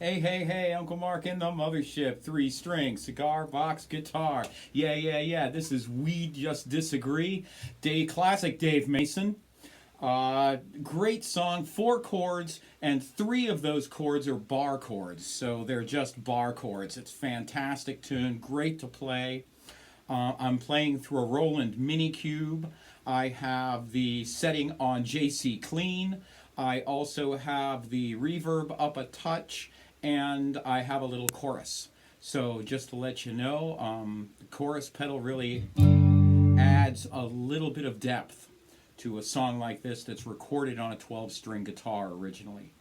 Hey, hey, hey, Uncle Mark in the mothership. 3-string, cigar box guitar. Yeah. This is We Just Disagree. Classic Dave Mason. Great song, 4 chords, and 3 of those chords are bar chords. So they're just bar chords. It's a fantastic tune, great to play. I'm playing through a Roland Mini Cube. I have the setting on JC Clean. I also have the reverb up a touch, and I have a little chorus. So just to let you know, the chorus pedal really adds a little bit of depth to a song like this that's recorded on a 12-string guitar originally.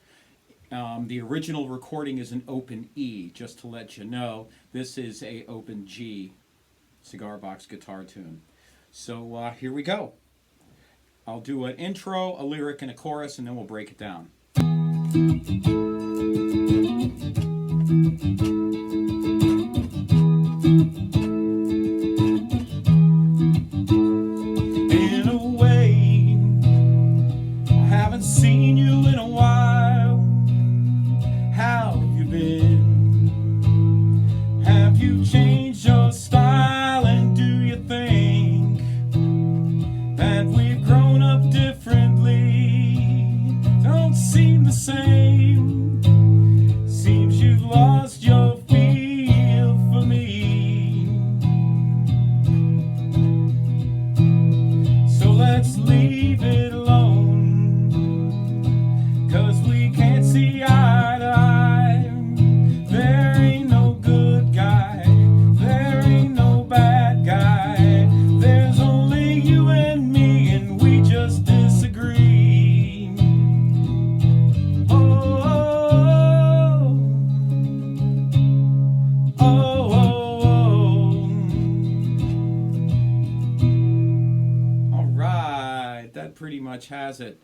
The original recording is an open E, just to let you know. This is a open G cigar box guitar tune. So here we go. I'll do an intro, a lyric, and a chorus, and then we'll break it down. In a way, I haven't seen you in a while. How have you been? Have you changed your style? And do you think that we've grown up differently? Don't seem the same. Seems you've lost your feel for me. So let's leave it alone, 'cause we can't see eye to eye. There ain't no good guy, there ain't no bad guy. There's only you and me, and we just disagree. Oh, oh, oh, oh. All right, that pretty much has it.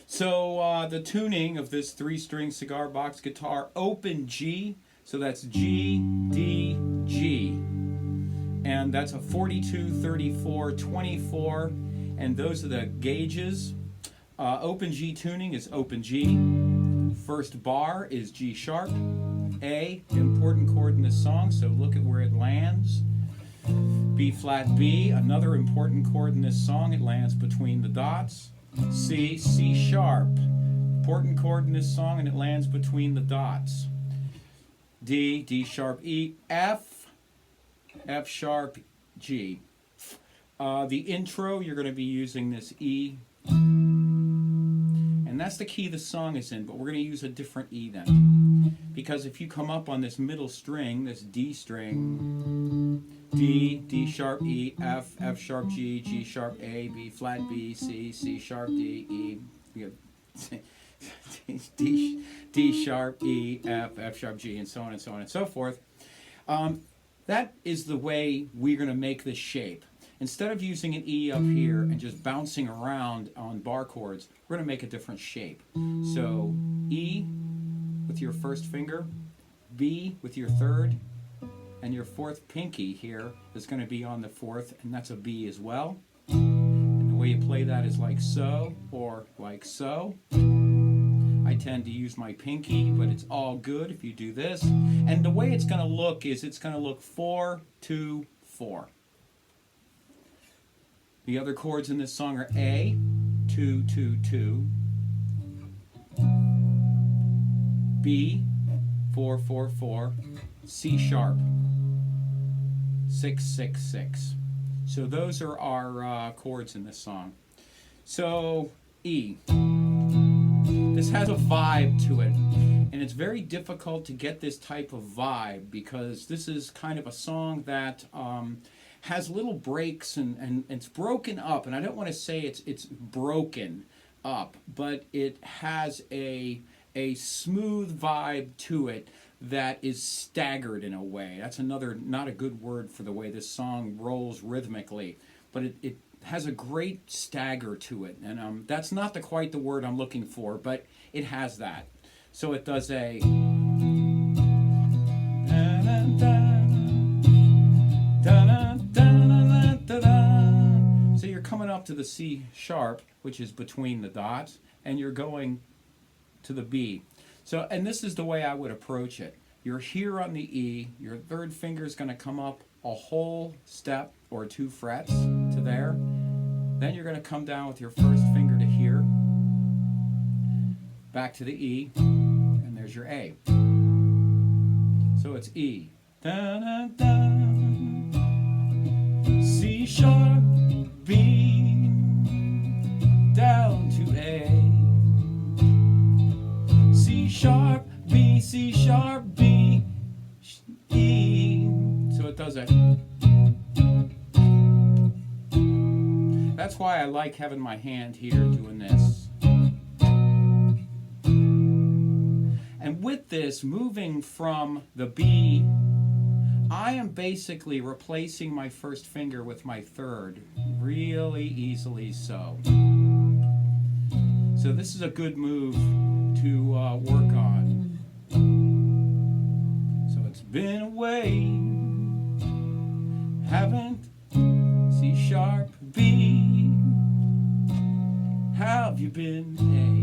So the tuning of this 3-string cigar box guitar, open G, so that's G, D, G. And that's a 42, 34, 24, and those are the gauges. Open G tuning is open G. First bar is G sharp. A, important chord in this song, so look at where it lands. B flat B, another important chord in this song, it lands between the dots. C, C sharp, important chord in this song, and it lands between the dots. D, D sharp E, F, F sharp G. The intro, you're going to be using this E, and that's the key the song is in, but we're going to use a different E then. Because if you come up on this middle string, this D string, D, D sharp E, F, F sharp G, G sharp A, B flat B, C, C sharp D, E, D sharp E, F, F sharp G, and so on and so on and so forth. That is the way we're going to make this shape. Instead of using an E up here and just bouncing around on bar chords, we're going to make a different shape. So E with your first finger, B with your third, and your fourth pinky here is going to be on the fourth, and that's a B as well. And the way you play that is like so, or like so. I tend to use my pinky, but it's all good if you do this. And the way it's going to look is it's going to look 4, 2, 4. The other chords in this song are A, 2, 2, 2, B, 4, 4, 4, C sharp, 6, 6, 6. So those are our chords in this song. So E. This has a vibe to it, and it's very difficult to get this type of vibe because this is kind of a song that has little breaks and it's broken up, and I don't want to say it's broken up, but it has a smooth vibe to it that is staggered in a way. That's another, not a good word for the way this song rolls rhythmically, but it has a great stagger to it, and that's not quite the word I'm looking for, but it has that. So it does a so you're coming up to the C sharp, which is between the dots, and you're going to the B. So, and this is the way I would approach it. You're here on the E, your third finger is going to come up a whole step or 2 frets to there. Then you're going to come down with your first finger to here, back to the E, and there's your A. So it's E. Da, da, da. C sharp, B, down to A. C sharp, B, C sharp, B, E. So it does it. That's why I like having my hand here doing this. And with this, moving from the B, I am basically replacing my first finger with my third, really easily so. So this is a good move to work on. So it's been away, haven't C sharp, B, how have you been, A?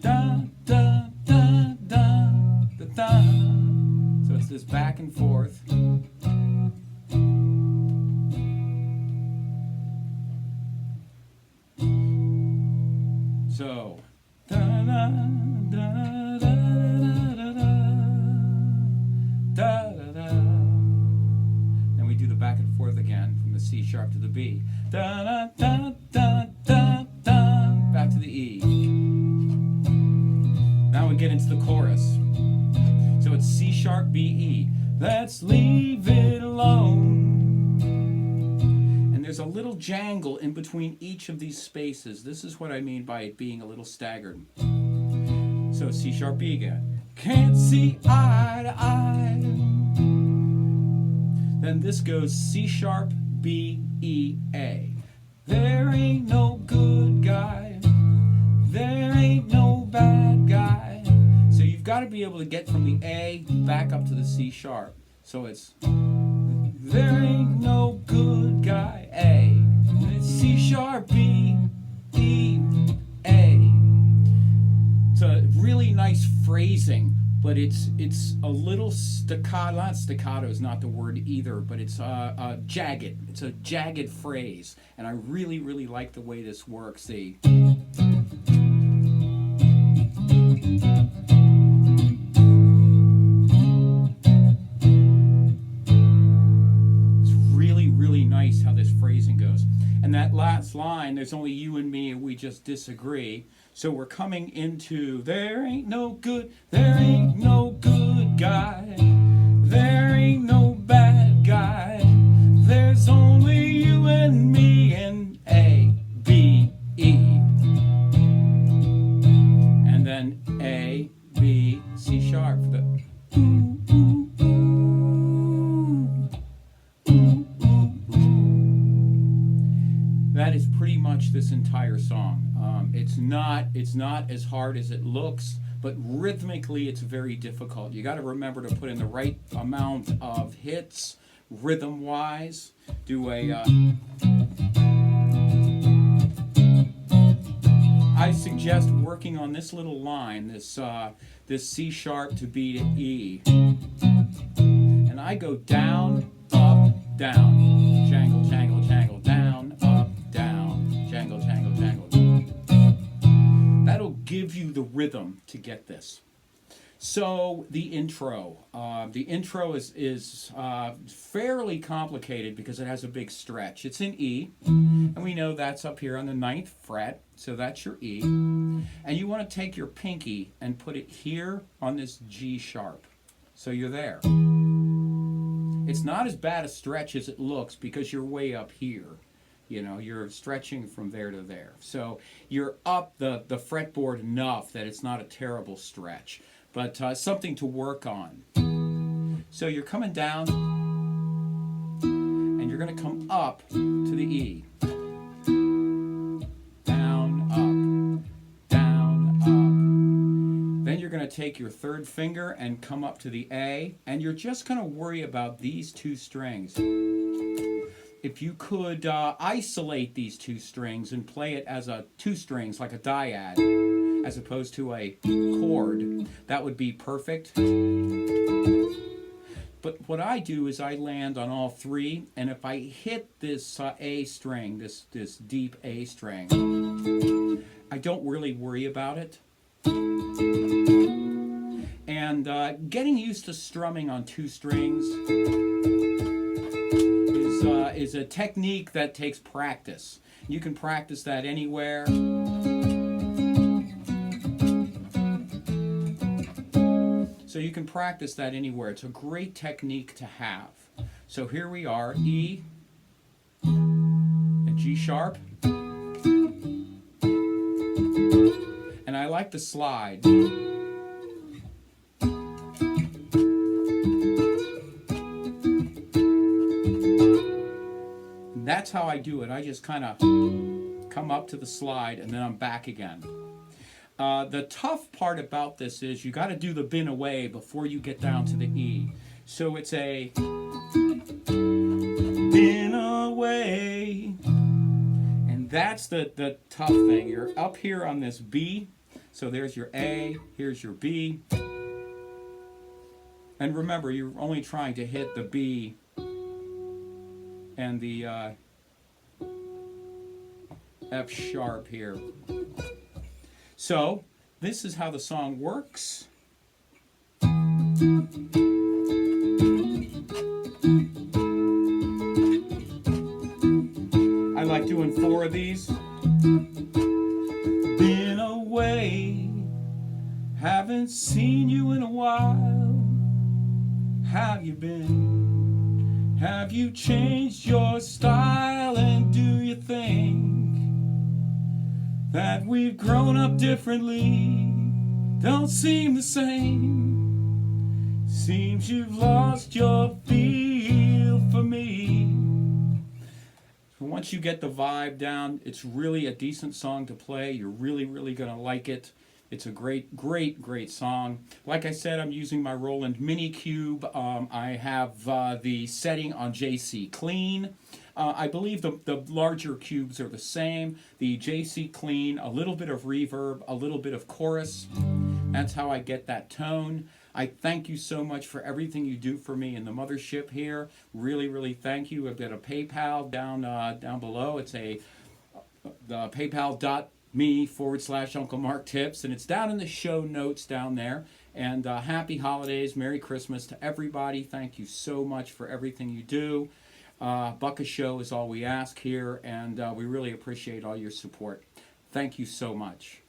Da, da, da, da, da, da. So it's this back and forth. So, da, da, da, da, da, da, da, da. Then we do the back and forth again from the C sharp to the B. Da, da, da, da, da, da. Back to the E. Now we get into the chorus. So it's C sharp, B, E. Let's leave it alone. And there's a little jangle in between each of these spaces. This is what I mean by it being a little staggered. So C sharp, B again. Can't see eye to eye. Then this goes C sharp, B, E, A. There ain't no good guy. There ain't no bad guy. So you've got to be able to get from the A back up to the C sharp. So it's there ain't no good guy, A. And it's C sharp, B, E, A. It's a really nice phrasing, but it's a little staccato. Not staccato is not the word either, but it's jagged. It's a jagged phrase, and I really, really like the way this works. The nice how this phrasing goes. And that last line, there's only you and me and we just disagree. So we're coming into there ain't no good guy. There ain't no bad guy. There's only you and me and A, B, E. And then A, B, C sharp. That is pretty much this entire song. It's not as hard as it looks, but rhythmically it's very difficult. You got to remember to put in the right amount of hits, rhythm-wise. Do a. I suggest working on this little line, this C sharp to B to E, and I go down, up, down, jangle, jangle, jangle, down, up, down, jangle, jangle, jangle. That'll give you the rhythm to get this. So the intro. The intro is fairly complicated because it has a big stretch. It's in E, and we know that's up here on the 9th fret, so that's your E. And you want to take your pinky and put it here on this G sharp. So you're there. It's not as bad a stretch as it looks because you're way up here. You know, you're stretching from there to there. So you're up the fretboard enough that it's not a terrible stretch, but something to work on. So you're coming down, and you're going to come up to the E. Down, up, down, up. Then you're going to take your third finger and come up to the A, and you're just going to worry about these two strings. if you could isolate these two strings and play it as a two strings, like a dyad, as opposed to a chord, that would be perfect. But what I do is I land on all three, and if I hit this A string, this deep A string, I don't really worry about it. And getting used to strumming on two strings is a technique that takes practice. You can practice that anywhere. So you can practice that anywhere. It's a great technique to have. So here we are, E and G sharp. And I like to slide. That's how I do it. I just kind of come up to the slide and then I'm back again. The tough part about this is you got to do the bin away before you get down to the E. So it's a bin away. And that's the tough thing. You're up here on this B. So there's your A, here's your B. And remember, you're only trying to hit the B and the F sharp here. So, this is how the song works. I like doing 4 of these. Been away, haven't seen you in a while. Have you been? Have you changed your style, and do you think that we've grown up differently? Don't seem the same. Seems you've lost your feel for me. So once you get the vibe down, it's really a decent song to play. You're really gonna like it. It's a great song. Like I said, I'm using my Roland Mini Cube. I have the setting on JC Clean. I believe the larger cubes are the same. The JC Clean, a little bit of reverb, a little bit of chorus. That's how I get that tone. I thank you so much for everything you do for me in the mothership here. Really thank you. I've got a PayPal down below. It's the PayPal.me/Uncle Mark Tips, and it's down in the show notes down there. And happy holidays, Merry Christmas to everybody. Thank you so much for everything you do. Buck a show is all we ask here, and we really appreciate all your support. Thank you so much.